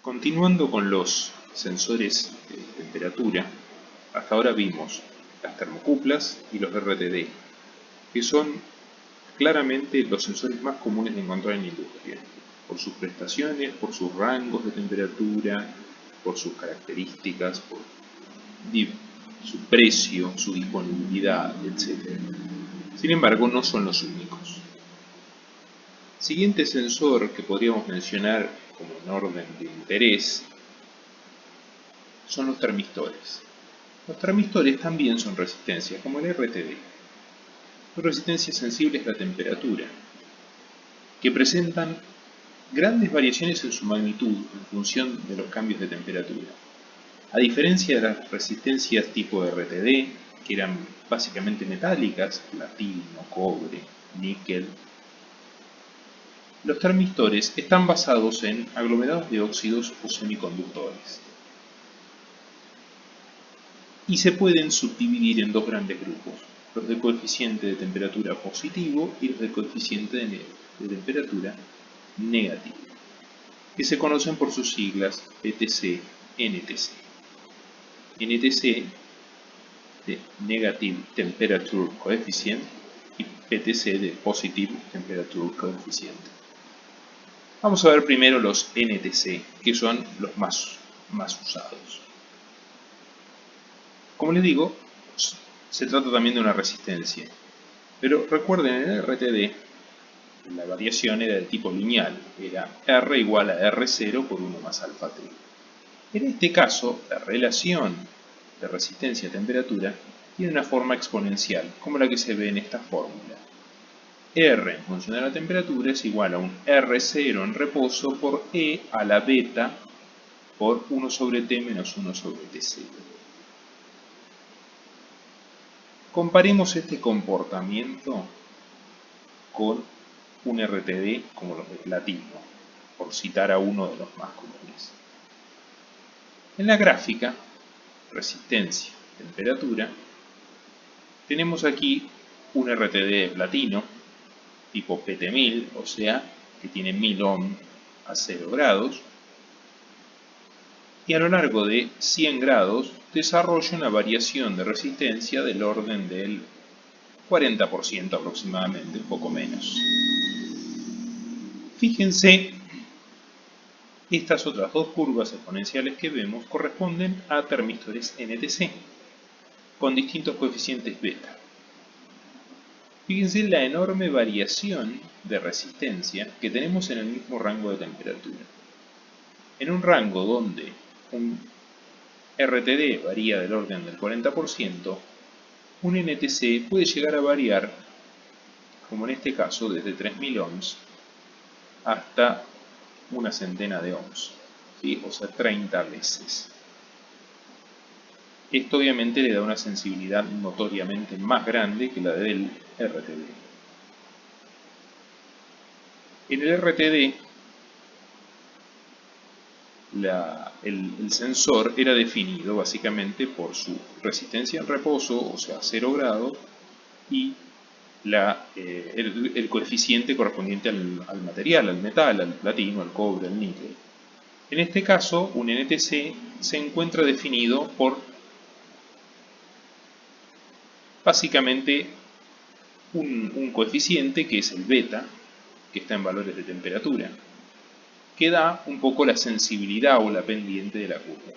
Continuando con los sensores de temperatura, hasta ahora vimos las termocuplas y los RTD, que son claramente los sensores más comunes de encontrar en la industria, por sus prestaciones, por sus rangos de temperatura, por sus características, por su precio, su disponibilidad, etc. Sin embargo, no son los únicos. Siguiente sensor que podríamos mencionar como en orden de interés son los termistores. Los termistores también son resistencias, como el RTD. Son resistencias sensibles a la temperatura, que presentan grandes variaciones en su magnitud en función de los cambios de temperatura. A diferencia de las resistencias tipo RTD, que eran básicamente metálicas, platino, cobre, níquel, los termistores están basados en aglomerados de óxidos o semiconductores y se pueden subdividir en dos grandes grupos, los de coeficiente de temperatura positivo y los de coeficiente de temperatura negativo, que se conocen por sus siglas PTC, NTC. NTC de Negative Temperature Coefficient y PTC de Positive Temperature Coefficient. Vamos a ver primero los NTC, que son los más usados. Como les digo, se trata también de una resistencia. Pero recuerden, en el RTD, la variación era de tipo lineal. Era R igual a R0 por 1 más alfa T. En este caso, la relación de resistencia a temperatura tiene una forma exponencial, como la que se ve en esta fórmula. R en función de la temperatura es igual a un R0 en reposo por E a la beta por 1 sobre T menos 1 sobre T0. Comparemos este comportamiento con un RTD como los de platino, por citar a uno de los más comunes. En la gráfica, resistencia, temperatura, tenemos aquí un RTD de platino, tipo PT1000, o sea, que tiene 1000 ohm a 0 grados, y a lo largo de 100 grados desarrolla una variación de resistencia del orden del 40% aproximadamente, un poco menos. Fíjense, estas otras dos curvas exponenciales que vemos corresponden a termistores NTC, con distintos coeficientes beta. Fíjense la enorme variación de resistencia que tenemos en el mismo rango de temperatura. En un rango donde un RTD varía del orden del 40%, un NTC puede llegar a variar, como en este caso, desde 3000 ohms hasta una centena de ohms, ¿sí? O sea, 30 veces. Esto obviamente le da una sensibilidad notoriamente más grande que la del RTD. En el RTD, el sensor era definido básicamente por su resistencia en reposo, o sea, 0 grados, y el coeficiente correspondiente al material, al metal, al platino, al cobre, al níquel. En este caso, un NTC se encuentra definido por básicamente un coeficiente que es el beta, que está en valores de temperatura, que da un poco la sensibilidad o la pendiente de la curva.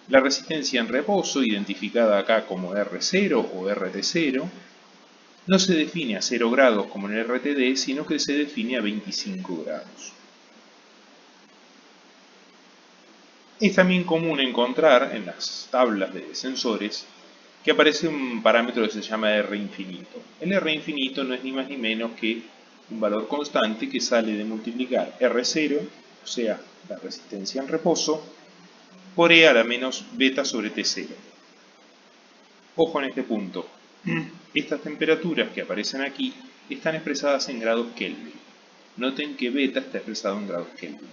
La resistencia en reposo, identificada acá como R0 o RT0, no se define a 0 grados como en el RTD, sino que se define a 25 grados. Es también común encontrar en las tablas de sensores que aparece un parámetro que se llama R infinito. El R infinito no es ni más ni menos que un valor constante que sale de multiplicar R0, o sea, la resistencia en reposo, por E a la menos beta sobre T0. Ojo en este punto, estas temperaturas que aparecen aquí están expresadas en grados Kelvin. Noten que beta está expresado en grados Kelvin.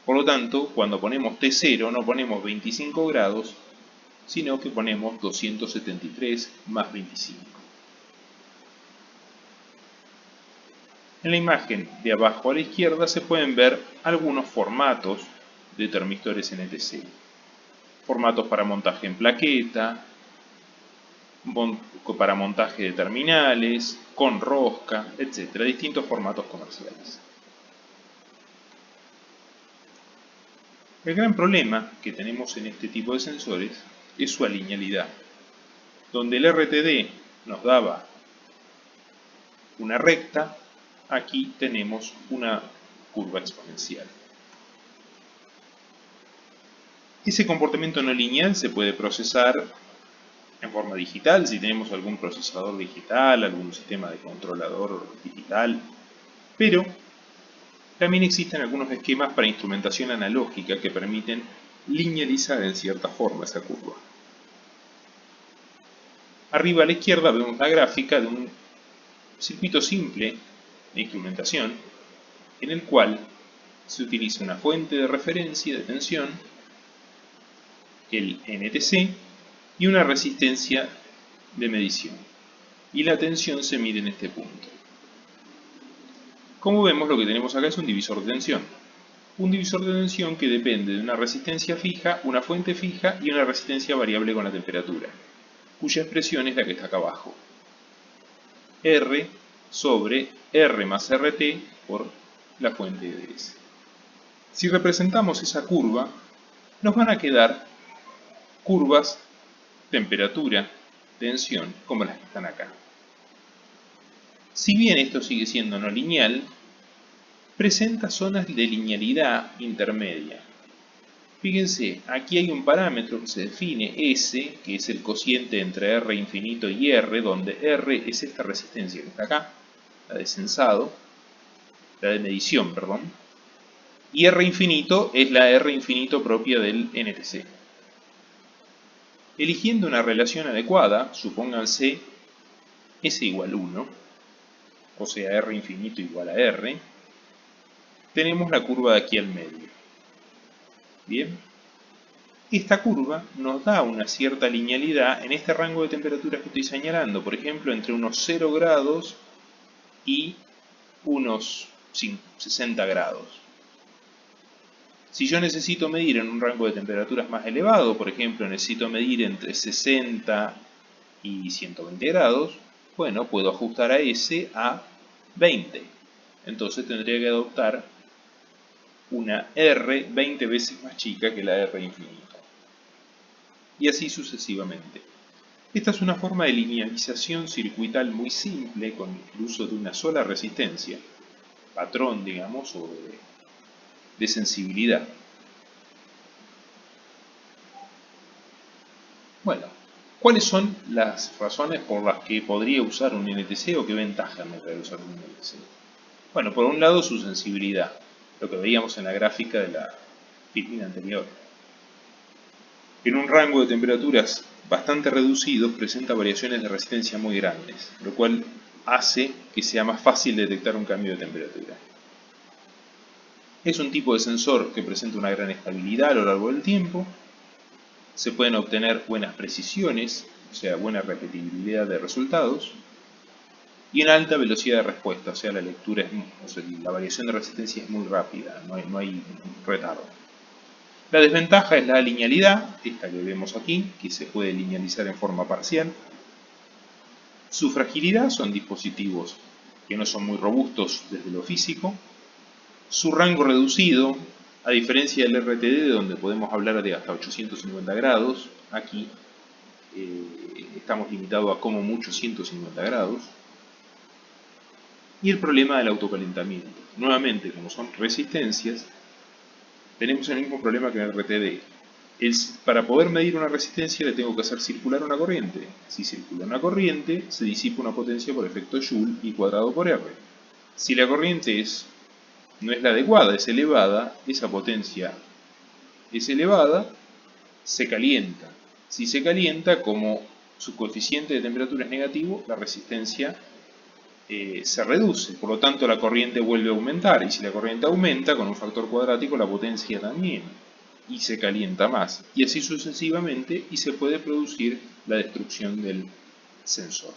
Por lo tanto, cuando ponemos T0 no ponemos 25 grados, sino que ponemos 273 más 25. En la imagen de abajo a la izquierda se pueden ver algunos formatos de termistores NTC. Formatos para montaje en plaqueta, para montaje de terminales, con rosca, etc. Distintos formatos comerciales. El gran problema que tenemos en este tipo de sensores es su alinealidad. Donde el RTD nos daba una recta, aquí tenemos una curva exponencial. Ese comportamiento no lineal se puede procesar en forma digital, si tenemos algún procesador digital, algún sistema de controlador digital, pero también existen algunos esquemas para instrumentación analógica que permiten linealizar en cierta forma esa curva. Arriba a la izquierda vemos la gráfica de un circuito simple de instrumentación en el cual se utiliza una fuente de referencia de tensión, el NTC, y una resistencia de medición. Y la tensión se mide en este punto. Como vemos, lo que tenemos acá es un divisor de tensión. Un divisor de tensión que depende de una resistencia fija, una fuente fija y una resistencia variable con la temperatura, cuya expresión es la que está acá abajo. R sobre R más RT por la fuente de S. Si representamos esa curva, nos van a quedar curvas, temperatura, tensión, como las que están acá. Si bien esto sigue siendo no lineal, presenta zonas de linealidad intermedia. Fíjense, aquí hay un parámetro que se define S, que es el cociente entre R infinito y R, donde R es esta resistencia que está acá, la de sensado, la de medición, perdón, y R infinito es la R infinito propia del NTC. Eligiendo una relación adecuada, supónganse S igual 1, o sea R infinito igual a R, tenemos la curva de aquí al medio. Bien, esta curva nos da una cierta linealidad en este rango de temperaturas que estoy señalando, por ejemplo entre unos 0 grados y unos 60 grados. Si yo necesito medir en un rango de temperaturas más elevado, por ejemplo necesito medir entre 60 y 120 grados, bueno, puedo ajustar a S a 20. Entonces tendría que adoptar una R 20 veces más chica que la R infinito. Y así sucesivamente. Esta es una forma de linealización circuital muy simple con el uso de una sola resistencia, patrón, digamos, o de sensibilidad. Bueno, ¿cuáles son las razones por las que podría usar un NTC o qué ventaja me trae usar un NTC? Bueno, por un lado su sensibilidad, lo que veíamos en la gráfica de la filmina anterior. En un rango de temperaturas bastante reducido presenta variaciones de resistencia muy grandes, lo cual hace que sea más fácil detectar un cambio de temperatura. Es un tipo de sensor que presenta una gran estabilidad a lo largo del tiempo. Se pueden obtener buenas precisiones, o sea, buena repetibilidad de resultados, y una alta velocidad de respuesta, o sea, la lectura la variación de resistencia es muy rápida, no hay retardo. La desventaja es la linealidad, esta que vemos aquí, que se puede linealizar en forma parcial. Su fragilidad, son dispositivos que no son muy robustos desde lo físico. Su rango reducido, a diferencia del RTD, donde podemos hablar de hasta 850 grados, aquí estamos limitados a como mucho 150 grados. Y el problema del autocalentamiento. Nuevamente, como son resistencias, tenemos el mismo problema que en el RTD. Para poder medir una resistencia le tengo que hacer circular una corriente. Si circula una corriente, se disipa una potencia por efecto Joule I cuadrado por R. Si la corriente no es la adecuada, es elevada, esa potencia es elevada, se calienta. Si se calienta, como su coeficiente de temperatura es negativo, la resistencia se reduce, por lo tanto la corriente vuelve a aumentar, y si la corriente aumenta con un factor cuadrático, la potencia también, y se calienta más, y así sucesivamente, y se puede producir la destrucción del sensor.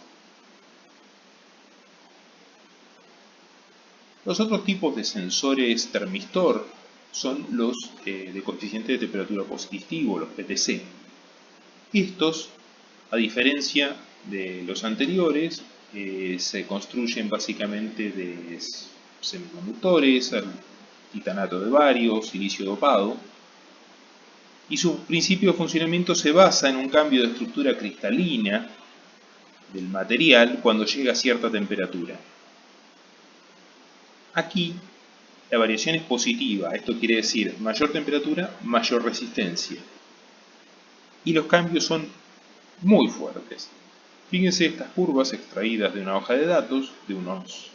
Los otros tipos de sensores termistor son los de coeficiente de temperatura positivo, los PTC. Estos, a diferencia de los anteriores, se construyen básicamente de semiconductores, titanato de bario, silicio dopado, y su principio de funcionamiento se basa en un cambio de estructura cristalina del material cuando llega a cierta temperatura. Aquí la variación es positiva, esto quiere decir mayor temperatura, mayor resistencia. Y los cambios son muy fuertes. Fíjense estas curvas extraídas de una hoja de datos de unos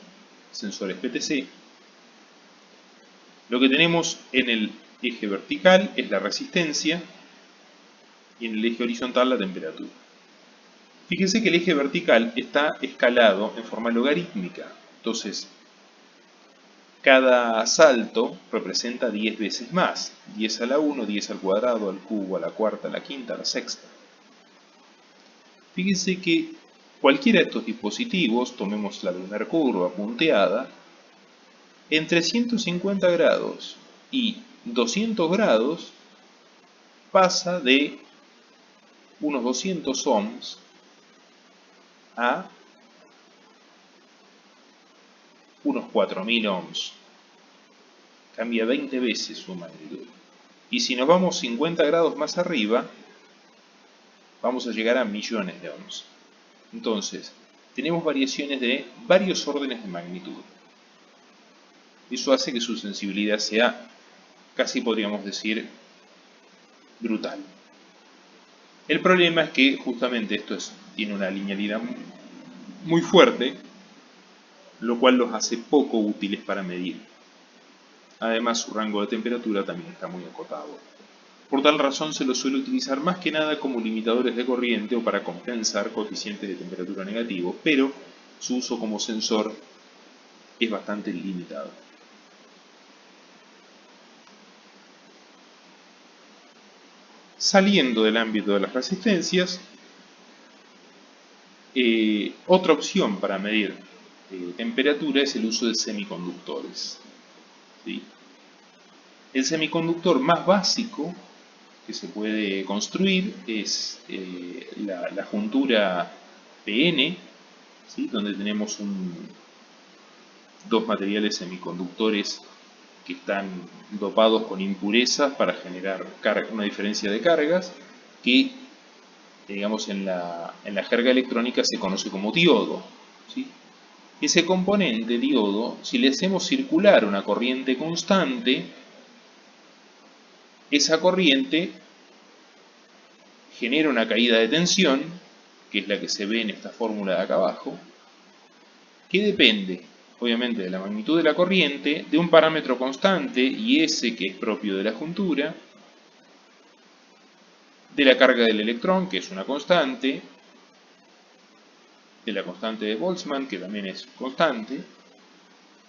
sensores PTC. Lo que tenemos en el eje vertical es la resistencia y en el eje horizontal la temperatura. Fíjense que el eje vertical está escalado en forma logarítmica. Entonces, cada salto representa 10 veces más. 10 a la 1, 10 al cuadrado, al cubo, a la cuarta, a la quinta, a la sexta. Fíjense que cualquiera de estos dispositivos, tomemos la primera curva punteada, entre 150 grados y 200 grados pasa de unos 200 ohms a unos 4000 ohms. Cambia 20 veces su magnitud. Y si nos vamos 50 grados más arriba, vamos a llegar a millones de ohms. Entonces, tenemos variaciones de varios órdenes de magnitud. Eso hace que su sensibilidad sea, casi podríamos decir, brutal. El problema es que justamente esto tiene una linealidad muy fuerte, lo cual los hace poco útiles para medir. Además, su rango de temperatura también está muy acotado. Por tal razón se los suele utilizar más que nada como limitadores de corriente o para compensar coeficientes de temperatura negativos, pero su uso como sensor es bastante limitado. Saliendo del ámbito de las resistencias, otra opción para medir temperatura es el uso de semiconductores. ¿Sí? El semiconductor más básico que se puede construir es la juntura PN, ¿sí? Donde tenemos dos materiales semiconductores que están dopados con impurezas para generar una diferencia de cargas que, digamos, en la jerga electrónica se conoce como diodo, ¿sí? Ese componente diodo, si le hacemos circular una corriente constante, esa corriente genera una caída de tensión, que es la que se ve en esta fórmula de acá abajo, que depende, obviamente, de la magnitud de la corriente, de un parámetro constante, y ese que es propio de la juntura, de la carga del electrón, que es una constante, de la constante de Boltzmann, que también es constante,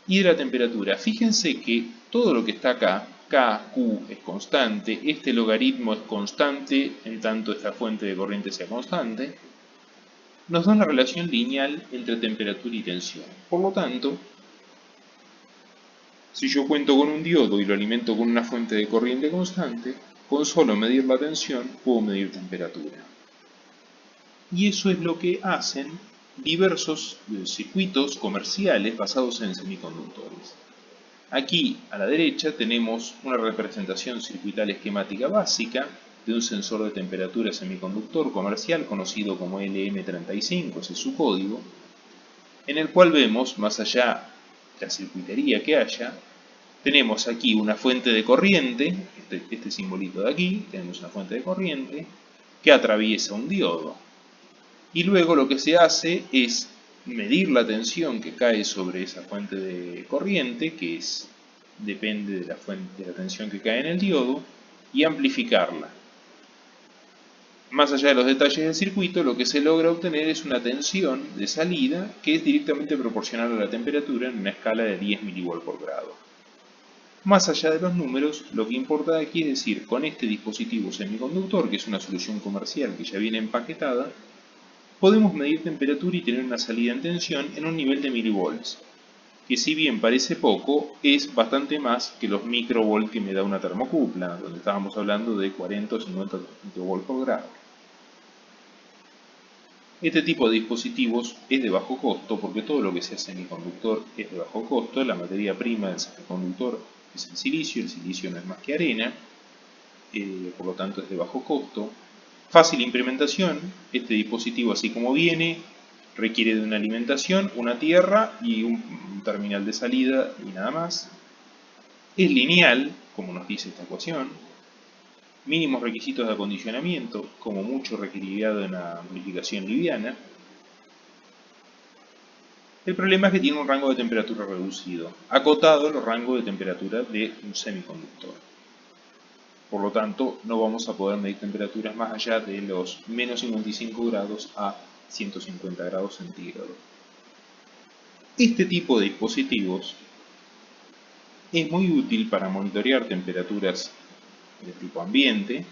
y de la temperatura. Fíjense que todo lo que está acá, K, Q es constante, este logaritmo es constante en tanto esta fuente de corriente sea constante, nos da una relación lineal entre temperatura y tensión. Por lo tanto, si yo cuento con un diodo y lo alimento con una fuente de corriente constante, con solo medir la tensión puedo medir temperatura. Y eso es lo que hacen diversos circuitos comerciales basados en semiconductores. Aquí a la derecha tenemos una representación circuital esquemática básica de un sensor de temperatura semiconductor comercial conocido como LM35, ese es su código, en el cual vemos, más allá de la circuitería que haya, tenemos aquí una fuente de corriente, este simbolito de aquí, tenemos una fuente de corriente que atraviesa un diodo. Y luego lo que se hace es medir la tensión que cae sobre esa fuente de corriente, que depende de la tensión que cae en el diodo, y amplificarla. Más allá de los detalles del circuito, lo que se logra obtener es una tensión de salida que es directamente proporcional a la temperatura en una escala de 10 mV por grado. Más allá de los números, lo que importa aquí es decir, con este dispositivo semiconductor, que es una solución comercial que ya viene empaquetada, podemos medir temperatura y tener una salida en tensión en un nivel de milivolts. que si bien parece poco, es bastante más que los microvolt que me da una termocupla, donde estábamos hablando de 40 o 50 microvolt por grado. Este tipo de dispositivos es de bajo costo porque todo lo que sea semiconductor es de bajo costo. La materia prima del semiconductor es el silicio no es más que arena, por lo tanto es de bajo costo. Fácil implementación, este dispositivo así como viene requiere de una alimentación, una tierra y un terminal de salida y nada más. Es lineal, como nos dice esta ecuación. Mínimos requisitos de acondicionamiento, como mucho requeriría de una amplificación liviana. El problema es que tiene un rango de temperatura reducido, acotado a los rangos de temperatura de un semiconductor. Por lo tanto, no vamos a poder medir temperaturas más allá de los menos 55 grados a 150 grados centígrados. Este tipo de dispositivos es muy útil para monitorear temperaturas de tipo ambiente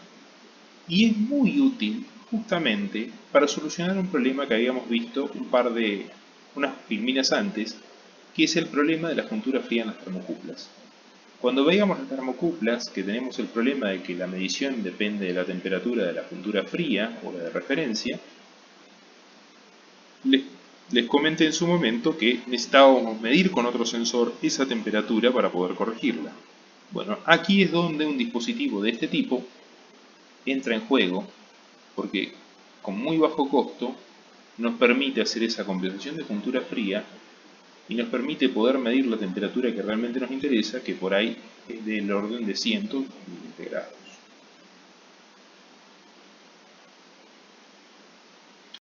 y es muy útil justamente para solucionar un problema que habíamos visto unas filminas antes, que es el problema de la juntura fría en las termocuplas. Cuando veíamos las termocuplas, que tenemos el problema de que la medición depende de la temperatura de la juntura fría o la de referencia, les comenté en su momento que necesitábamos medir con otro sensor esa temperatura para poder corregirla. Bueno, aquí es donde un dispositivo de este tipo entra en juego, porque con muy bajo costo nos permite hacer esa compensación de juntura fría y nos permite poder medir la temperatura que realmente nos interesa, que por ahí es del orden de cientos de grados.